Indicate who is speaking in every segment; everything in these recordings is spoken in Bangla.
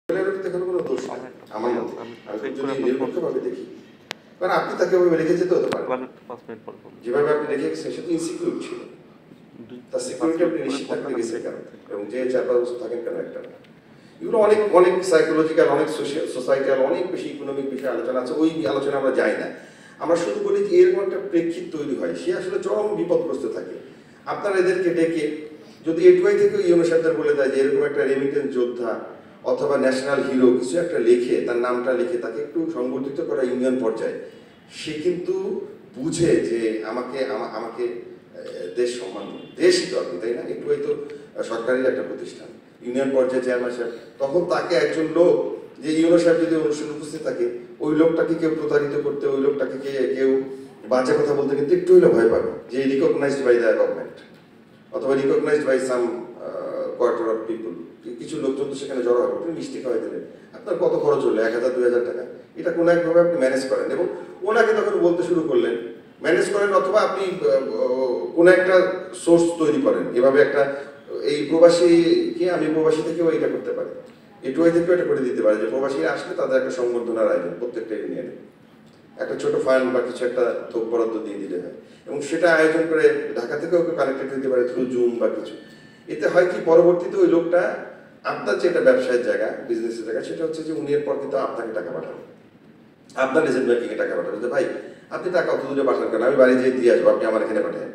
Speaker 1: কোনো দোষ নাই আমার মতে। আমি যদি নিরপেক্ষভাবে দেখি, কারণ আপনি তাকে ওইভাবে রেখে যেতে হতে পারে, যেভাবে আপনি রেখে গেছেন সেটা ইনসিকিউর ছিল, তার সিকিউরিটি আপনি নিশ্চিত থাকতে গেছেন কেন, এবং যে 4-5 বছর থাকেন কেন একটা, এগুলো অনেক অনেক সাইকোলজিক্যাল, অনেক সোসাইটাল, অনেক বেশি ইকোনমিক বিষয়ে আলোচনা আছে। ওই আলোচনা আমরা যাই না, আমরা শুধু বলি যে এরকম একটা প্রেক্ষিত তৈরি হয়, সে আসলে চরম বিপদগ্রস্ত থাকে। আপনারা এদেরকে ডেকে যদি এটুয়াই থেকে ইউনিসেফদের বলে দেয় যে এরকম একটা রেমিটেন্স যোদ্ধা অথবা ন্যাশনাল হিরো কিছু একটা লেখে, তার নামটা লিখে তাকে একটু সংগঠিত করা ইউনিয়ন পর্যায়ে, সে কিন্তু বুঝে যে আমাকে আমাকে দেশ সম্মান, দেশই তো আপনি, তাই না? এটুয়াই তো সরকারি একটা প্রতিষ্ঠান, ইউনিয়ন পর্যায়ে চেয়ারম্যান সাহেব, তখন তাকে একজন লোক, যে ইউনো সাহেব যদি অনুষ্ঠানে উপস্থিত থাকে, ওই লোকটাকে কেউ প্রতারিত করতে, ওই লোকটাকে কেউ বাজে কথা বলতে কিন্তু একটু হলেও ভয় পাবে, যে রিকগনাইজড বাই দ্য গভর্নমেন্ট অথবা recognised by some quarter of people. কিছু লোকজন তো সেখানে জড়ো হবে, আপনি মিষ্টি খাওয়াই দিলেন, আপনার কত খরচ হলো, 1000-2000 টাকা, এটা কোনো একভাবে আপনি ম্যানেজ করেন এবং ওনাকে তখন বলতে শুরু করলেন, ম্যানেজ করেন, অথবা আপনি কোনো একটা সোর্স তৈরি করেন, এভাবে একটা এই প্রবাসীকে, আমি প্রবাসী থেকেও এটা করতে পারি, এটুয়াই থেকেও এটা করে দিতে পারে, যে প্রবাসীরা আসলে তাদের একটা সংবর্ধনার আয়োজন প্রত্যেকটা ইউনিয়নে একটা ছোট ফান্ড বা কিছু একটা থোক বরাদ্দ দিয়ে দিলে হয়, এবং সেটা আয়োজন করে ঢাকা থেকেও কানেক্টেড হতে পারে থ্রু জুম বা কিছু। এতে হয় কি, পরবর্তীতে ওই লোকটা আপনার যেটা ব্যবসায়ের জায়গা, বিজনেসের জায়গা, সেটা হচ্ছে যে উনি এরপর কিন্তু আপনাকে টাকা পাঠাবেন, আপনার রিজেন্ট ব্যাংকিংয়ে টাকা পাঠাবেন, যে ভাই আপনি টাকা অত দূরে পাঠান কেন, আমি বাড়ি যেয়ে দিয়ে আসবো, আপনি আমার এখানে পাঠান,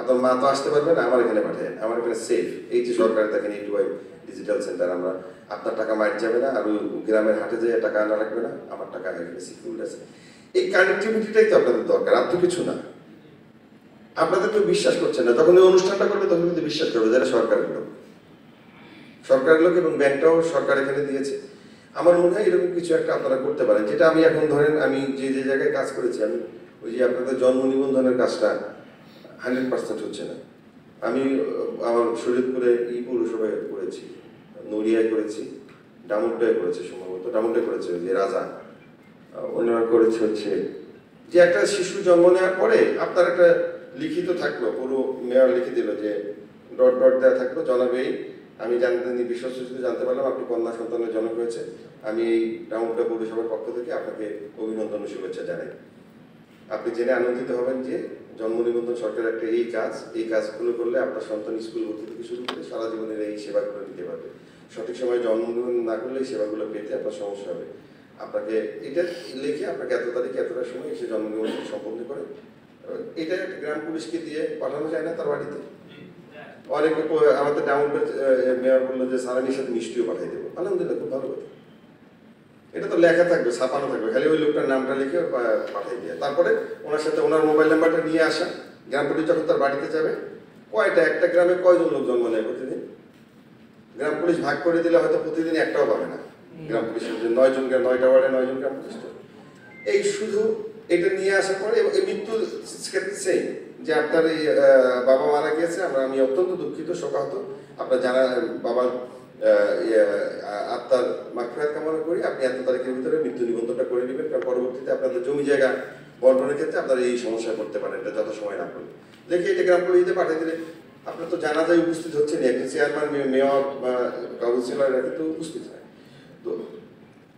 Speaker 1: আপনার মা তো আসতে পারবে না, আমার এখানে পাঠান, আমার এখানে সেফ, এই যে সরকারের দেখেন এটুয়াই ডিজিটাল সেন্টার, আমরা আপনার টাকা মাইট যাবে না, আর ওই গ্রামের হাটে যেয়ে টাকা আনা লাগবে না, আমার টাকা এখানে সিকিউর আছে। এই কানেক্টিভিটিটাই তো আপনাদের দরকার, আর তো কিছু না। আপনাদের কেউ বিশ্বাস করছে না, যখন এই অনুষ্ঠানটা করবে তখন কিন্তু বিশ্বাস করবে যারা সরকারের লোক, সরকারের লোক, এবং ব্যাংকটাও সরকার এখানে দিয়েছে। আমার মনে হয় এরকম কিছু একটা আপনারা করতে পারেন, যেটা আমি এখন ধরেন আমি যে জায়গায় কাজ করেছি, আমি ওই যে আপনাদের জন্ম নিবন্ধনের কাজটা 100% হচ্ছে না। আমি আমার শরীয়তপুরে পৌরসভায় করেছি, নড়িয়ায় করেছি, ডামুড্ডায় করেছে, সম্ভবত ডামুড্ডায় করেছে যে রাজা, ওনারা করেছে হচ্ছে যে একটা শিশু জন্ম নেওয়ার পরে আপনার একটা লিখিত থাকলো, পুরো মেয়র লিখে দিল যে ডট ডট দেওয়া থাকলো, জনাবেই আমি বিশ্বস্ত জানতে পারলাম আপনি কন্যা সন্তানের জনক হয়েছে, আমি এই ডাউনটা পৌরসভার পক্ষ থেকে আপনাকে অভিনন্দন ও শুভেচ্ছা জানাই। আপনি জেনে আনন্দিত হবেন যে জন্ম নিবন্ধন সরকারের একটা এই কাজগুলো করলে আপনার সন্তান স্কুল ভর্তি থেকে শুরু করে সারা জীবনের এই সেবাগুলো নিতে পারবে। সঠিক সময়ে জন্ম নিবন্ধন না করলে এই সেবাগুলো পেতে আপনার সমস্যা হবে। আপনাকে এটা লিখে আপনাকে এত তারিখে এতটার সময় এসে জন্ম নিবন্ধন সম্পন্ন করে, এটা একটা গ্রাম পুলিশকে দিয়ে পাঠানো যায় না তার বাড়িতে? অনেকে আমাদের ডাউনলোড মেয়র বললো যে সারানির সাথে মিষ্টিও পাঠিয়ে দেবো, আলহামদুলিল্লাহ, খুব ভালো কথা। এটা তো লেখা থাকবে, ছাপানো থাকবে, খালি ওই লোকটার নামটা লিখে পাঠিয়ে দিয়ে, তারপরে ওনার সাথে ওনার মোবাইল নাম্বারটা নিয়ে আসা, গ্রাম পুলিশ যখন তার বাড়িতে যাবে, একটা গ্রামে কয়জন লোক জন্ম নেয় প্রতিদিন, গ্রাম পুলিশ ভাগ করে দিলে হয়তো প্রতিদিন একটাও পাবে না গ্রাম পুলিশের, 9টা ওয়ার্ডে 9জন গ্রাম পুলিশ। এই শুধু এটা নিয়ে আসার পরে এই মৃত্যু সেই যে আপনার এই বাবা মারা গিয়েছে, আমি অত্যন্ত দুঃখিত, শোকাহত, আপনার জানা বাবার আত্মার মাগফিরাত কামনা করি, আপনি এত তারিখের ভিতরে মৃত্যু নিবন্ধনটা করে নেবেন, কারণ পরবর্তীতে আপনাদের জমি জায়গা বন্টনের ক্ষেত্রে আপনারা এই সমস্যায় পড়তে পারেন, এটা যত সময় না করলে। দেখে এটা গ্রাম পুলিশে পাঠিয়ে দিলে আপনার তো জানাজায় উপস্থিত হচ্ছেন, একজন চেয়ারম্যান, মেয়র বা কাউন্সিলররা কিন্তু উপস্থিত হয়। তো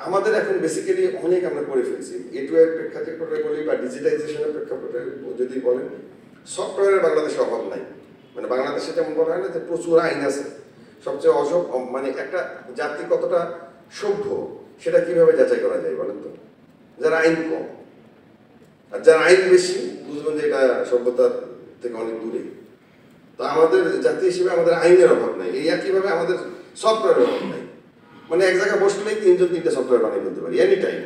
Speaker 1: আমাদের এখন বেসিক্যালি অনেক আমরা করে ফেলছি, এটুয়ার প্রেক্ষাপটে বলি বা ডিজিটাইজেশনের প্রেক্ষাপটে যদি বলেন, সফটওয়্যারের বাংলাদেশে অভাব নাই। মানে বাংলাদেশে যেমন বলা হয় না যে প্রচুর আইন আছে, সবচেয়ে মানে একটা জাতি কতটা সভ্য সেটা কিভাবে যাচাই করা যায় বলেন তো? যারা আইন কম আর যারা আইন বেশি, বুঝবেন যে এটা সভ্যতার থেকে অনেক দূরে। তো আমাদের জাতি হিসেবে আমাদের আইনের অভাব নাই, এই একইভাবে আমাদের সফটওয়্যারের অভাব নাই। মানে এক জায়গায় বসলেই 3-3টা সফটওয়্যার বানিয়ে ফেলতে পারি এনি টাইম।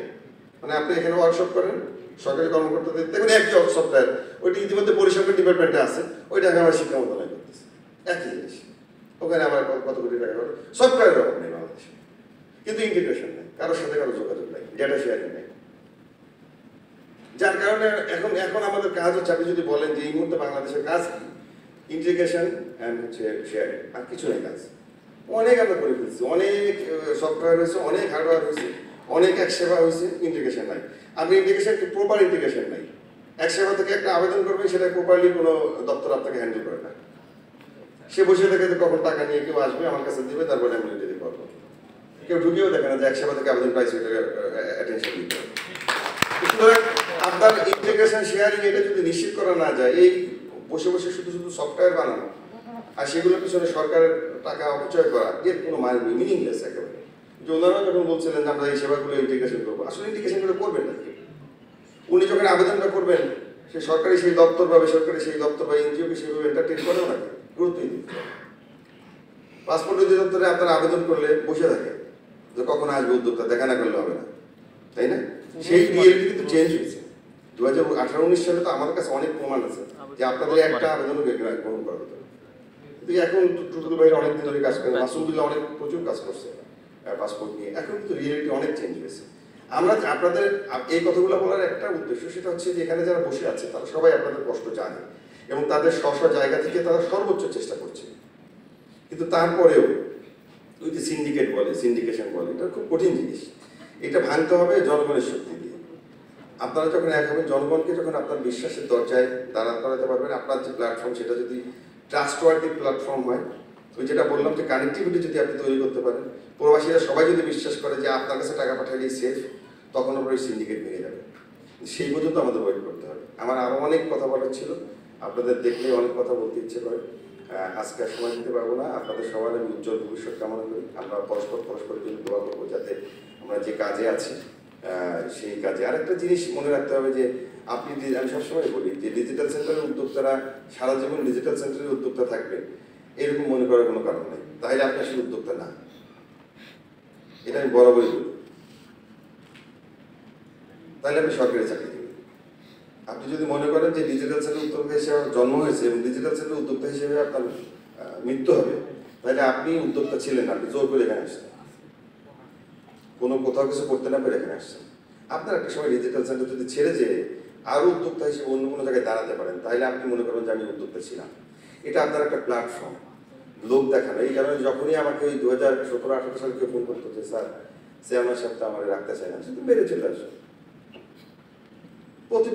Speaker 1: মানে আপনি এখানে ওয়ার্কশপ করেন, সরকারি কর্মকর্তাদের দেখুন একই সফটওয়্যার, ওইটি ইতিমধ্যে পরিসংখ্যান ডিপার্টমেন্টে আছে, ওইটাকে আমার শিক্ষা মন্ত্রণালয় করতেছে, একই জিনিস। ওখানে আমার কত কোটি টাকা করে সফটওয়্যারের অভাব নেই বাংলাদেশে, কিন্তু ইন্টিগ্রেশন নেই, কারোর সাথে কারো যোগাযোগ নেই, ডেটা শেয়ারিং নেই। যার কারণে এখন আমাদের কাজ হচ্ছে, আপনি যদি বলেন যে এই মুহূর্তে বাংলাদেশের কাজ কি, ইন্টিগ্রেশন অ্যান্ড হচ্ছে শেয়ারিং, আর কিছু নেই কাজ। অনেক আমরা করে ফেলছি, অনেক সফটওয়্যার হয়েছে, অনেক হার্ডওয়্যার হয়েছে, অনেক এক সেবা হয়েছে, ইন্টিগ্রেশন নাই। আপনি ইন্টিগ্রেশন প্রপার ইন্টিগ্রেশন নাই, এক সেবা থেকে একটা আবেদন করবেন, সেটা প্রপারলি কোনো দপ্তর আপনাকে হ্যান্ডেল করে না, সে বসে থেকে কখন টাকা নিয়ে কেউ আসবে আমার কাছে দিবে, তারপরে আমি দিতে পারবো। কেউ ঢুকেও দেখে না যে 1 সপ্তাহ থেকে আবেদন পাইছে, ওইটাকে অ্যাটেনশন দিতে হবে। সুতরাং আপনার ইন্টিগ্রেশন শেয়ারিং এটা যদি নিশ্চিত করা না যায়, এই বসে বসে শুধু শুধু সফটওয়্যার বানানো আর সেগুলোর পিছনে সরকারের টাকা অপচয় করা, এর কোনো মানে মিনিংলেস একেবারে। যে ওনারা যখন বলছিলেন যে আমরা এই সেবাগুলো ইন্টিগ্রেশন করবো, আসলে ইন্টিগ্রেশনগুলো করবেন না। উনি যখন আবেদনটা করবেন, সে সরকারি সেই দপ্তর বা বেসরকারি সেই দপ্তর বা এনজিওকে সেভাবে এন্টারটেন করেও নাকি গুরুত্বই দিতে হবে। পাসপোর্ট অধিদপ্তরে আপনারা আবেদন করলে বসে থাকে যে কখন আসবে উদ্যোক্তা, দেখা না করলে হবে না, তাই না? সেই রিয়েলিটি কিন্তু চেঞ্জ হয়েছে। 2018-19 সালে তো আমাদের কাছে অনেক প্রমাণ আছে যে আপনাদের একটা আবেদনও গ্রহণ করা হতো। কিন্তু এখন টুটুল ভাইরা অনেক দিন ধরে কাজ করে, মাসুদুল্লাহ অনেক প্রচুর কাজ করছে পাসপোর্ট নিয়ে। এখন কিন্তু রিয়েলিটি অনেক চেঞ্জ হয়েছে। আমরা আপনাদের এই কথাগুলো বলার একটা উদ্দেশ্য, সেটা হচ্ছে যে এখানে যারা বসে আছে তারা সবাই আপনাদের কষ্ট জানে এবং তাদের স্ব জায়গা থেকে তারা সর্বোচ্চ চেষ্টা করছে। কিন্তু তারপরেও ওই যে সিন্ডিকেট বলে, সিন্ডিকেশন বলে, এটা খুব কঠিন জিনিস। এটা ভাঙতে হবে জনগণের শক্তি দিয়ে। আপনারা যখন এক হবেন, জনগণকে যখন আপনার বিশ্বাসের দরজায় দাঁড়াতে করাতে পারবেন, আপনার যে প্ল্যাটফর্ম সেটা যদি ট্রাস্টওয়ার্দি প্ল্যাটফর্ম হয়, ওই যেটা বললাম যে কানেক্টিভিটি যদি আপনি তৈরি করতে পারেন, প্রবাসীরা সবাই যদি বিশ্বাস করে যে আপনার কাছে টাকা পাঠালেই সেফ, তখন আমরা ওই সিন্ডিকেট ভেঙে যাবে। সেই পর্যন্ত আমাদের ওয়েট করতে হবে। আমার আরও অনেক কথা বলার ছিল, আপনাদের দেখলে অনেক কথা বলতে ইচ্ছে করে, আজকে আর সময় দিতে পারবো না। আপনাদের সবার আমি উজ্জ্বল ভবিষ্যৎ কামনা করি। আমরা পরস্পরের জন্য দোয়া করবো যাতে আমরা যে কাজে আছি সেই কাজে। আরেকটা জিনিস মনে রাখতে হবে যে আপনি, আমি সবসময় বলি যে ডিজিটাল সেন্টারের উদ্যোক্তারা সারা জীবন ডিজিটাল সেন্টারের উদ্যোক্তা থাকবে এরকম মনে করার কোনো কারণ নেই, তাহলে আপনি আসলে উদ্যোক্তা না। এটা আমি বরাবরই বলি। তাহলে আপনি সরকারি চাকরি দেবেন। আপনি যদি মনে করেন যে ডিজিটাল সেন্টার উদ্যোক্তা হিসেবে জন্ম হয়েছে এবং ডিজিটাল সেন্টার উদ্যোক্তা হিসেবে আপনার মৃত্যু হবে, তাহলে আপনি উদ্যোক্তা ছিলেন, আপনি জোর করে এখানে আসছেন, কোনো কোথাও কিছু করতে না পেরে এখানে আসছেন। আপনার একটা সময় ডিজিটাল সেন্টার যদি ছেড়ে যেয়ে আরও উদ্যোক্তা হিসেবে অন্য কোনো জায়গায় দাঁড়াতে পারেন, তাহলে আপনি মনে করবেন যে আমি উদ্যোক্তা ছিলাম। এটা আপনার একটা প্ল্যাটফর্ম, লোক দেখানো। এই কারণে যখনই আমাকে ওই 2017-18 সালে কেউ ফোন করতো যে স্যার চেয়ারম্যান সাহেব তো আমার রাখতে চায় না, শুধু বেড়ে চলে আসো।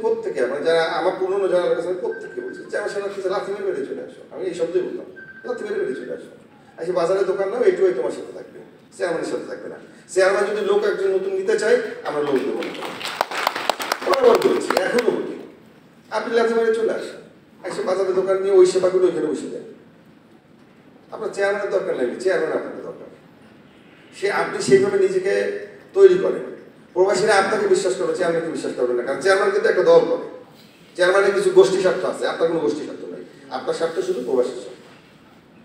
Speaker 1: প্রত্যেকে মানে যারা আমার পুরনো যারা কাছে প্রত্যেককে বলছে চেয়ারম্যান সাহেব রাখতে লাথি মেরে বেড়ে চলে আসো। আমি এই শব্দই বললাম, লাথি মেরে বেড়ে চলে আসো। আজকে বাজারে দোকান নাও, এইটুকুই তোমার সাথে থাকবে, চেয়ারম্যানের সাথে থাকবে না। চেয়ারম্যান যদি লোক একজন নতুন নিতে চাই, আমরা লোক দেবো না। বরাবর বলছি, এখনো বলি, আপনি লাথি মেরে চলে আসেন, একশো বাজারে দোকান নিয়ে ওই সেবাগুলো ওইখানে বসে দেন। আপনার চেয়ারম্যানের দরকার নেই, চেয়ারম্যান আপনাকে দরকার। আপনি সেইভাবে নিজেকে তৈরি করেন। প্রবাসীরা আপনাকে বিশ্বাস করে, চেয়ারম্যানকে বিশ্বাস করবেন না, কারণ চেয়ারম্যান কিন্তু একটা দল করে। চেয়ারম্যানের কিছু গোষ্ঠী স্বার্থ আছে, আপনার কোনো গোষ্ঠী স্বার্থ নেই, আপনার স্বার্থ শুধু প্রবাসীর স্বার্থ।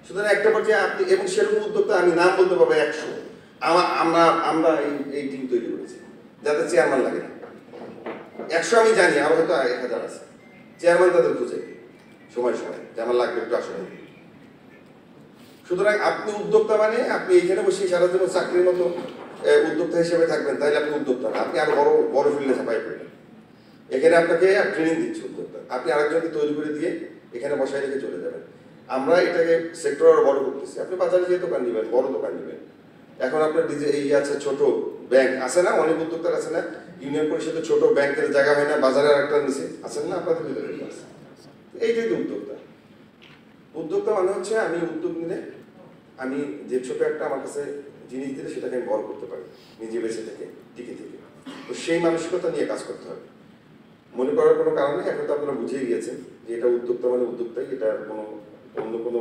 Speaker 1: সুতরাং একটা পর্যায়ে আপনি, এবং সেরকম উদ্যোক্তা আমি নাম বলতে পারবো 100, আমরা এই টিম তৈরি করেছি যাতে চেয়ারম্যান লাগে না। 100 আমি জানি, আরো হয়তো 1000 আছে। চেয়ারম্যান তাদের খুঁজে সময় যে আমার লাগবে একটু আসলে। সুতরাং আপনি উদ্যোক্তা মানে আপনি এইখানে বসে সারা জীবন চাকরির মতো উদ্যোক্তা হিসেবে থাকবেন, তাইলে আপনি উদ্যোক্তা না, আপনি আরো বড় ফিল্ডে ছাপাই করবেন। এখানে আপনাকে ট্রেনিং দিচ্ছে উদ্যোক্তা, আপনি আরেকজনকে তৈরি করে দিয়ে এখানে বসাই রেখে চলে যাবেন। আমরা এটাকে সেক্টর আরো বড় করতেছি। আপনি বাজারে যে দোকান নেবেন, বড় দোকান নেবেন। এখন আপনার এই আছে ছোট ব্যাংক আছে না, অনেক উদ্যোক্তার আছে না, ইউনিয়ন পরিষদে ছোট ব্যাংকের জায়গা হয় না, বাজারে আরেকটা নিচে আছেন না আপনাদের ভিতরে আছে। এইটাই তো উদ্যোক্তা মানে হচ্ছে আমি উদ্যোগ নিলে আমি যে ছোট একটা আমার কাছে জিনিস দিলে সেটাকে আমি বড় করতে পারি নিজে বেঁচে থেকে টিকে থেকে। তো সেই মানসিকতা নিয়ে কাজ করতে হবে। মনে করার কোনো কারণে এখন তো আপনারা বুঝিয়ে গিয়েছেন যে এটা উদ্যোক্তা মানে উদ্যোক্তাই, এটার কোনো অন্য কোনো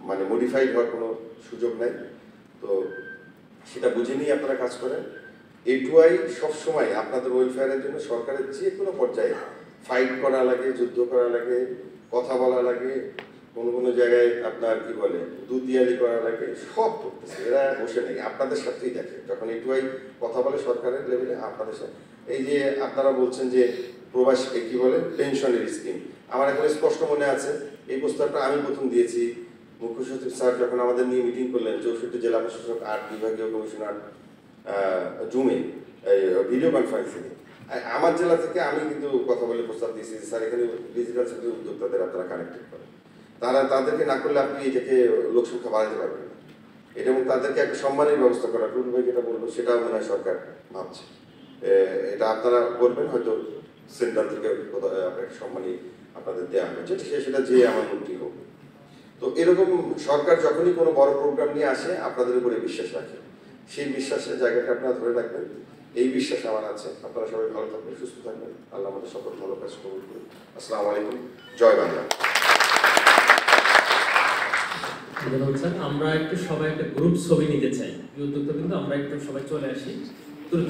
Speaker 1: মানে মডিফাইড হওয়ার কোনো সুযোগ নাই। তো সেটা বুঝে নিয়ে আপনারা কাজ করেন। এটুআই সবসময় আপনাদের ওয়েলফেয়ারের জন্য সরকারের যে কোনো পর্যায়ে ফাইট করা লাগে, যুদ্ধ করা লাগে, কথা বলা লাগে, কোনো জায়গায় আপনার কি বলে দুতিয়ালি করা লাগে, সব করতেছে। এরা বসে নেই, আপনাদের সাথেই দেখে। যখন এটুআই কথা বলে সরকারের লেভেলে আপনাদের সাথে, এই যে আপনারা বলছেন যে প্রবাস কি বলে পেনশনের স্কিম, আমার এখন স্পষ্ট মনে আছে এই প্রস্তাবটা আমি প্রথম দিয়েছি। মুখ্য সচিব স্যার যখন আমাদের নিয়ে মিটিং করলেন 64 জেলা প্রশাসক 8 বিভাগীয় কমিশনার জুমে ভিডিও কনফারেন্সিং, আমার জেলা থেকে আমি কিন্তু কথা বলে প্রস্তাব দিয়েছি স্যার এখানে ডিজিটাল সেন্টারের উদ্যোক্তাদের আপনারা কানেক্টেড করেন। তাদেরকে না করলে আপনি এটাকে লোকসংখ্যা বাড়াতে পারবেন না। এটা এবং তাদেরকে একটা সম্মানের ব্যবস্থা করা, টুটুল ভাই যেটা বলবো সেটাও মনে হয় সরকার ভাবছে। এটা আপনারা করবেন, হয়তো সেন্ট্রাল থেকে আপনাকে সম্মানী আপনাদের দেওয়া হয়েছে, সেটা যে আমার মন্ত্রী হোক। তো এরকম সরকার যখনই কোনো বড় প্রোগ্রাম নিয়ে আসে আপনাদের উপরে বিশ্বাস রাখে, সেই বিশ্বাসের জায়গাটা আপনারা ধরে রাখবেন। এই বিশ্বাস আমার আছে। আপনারা সবাই ভালো থাকবেন, সুস্থ থাকবেন। আল্লাহ আমাদের সকল ভালো কাজ কবুল করুন। আসসালামু আলাইকুম। জয় বাংলা।
Speaker 2: আমরা একটু সবাই একটা গ্রুপ ছবি নিতে চাই। এই উদ্যোগটা কিন্তু আমরা একটু সবাই চলে আসি দ্রুত।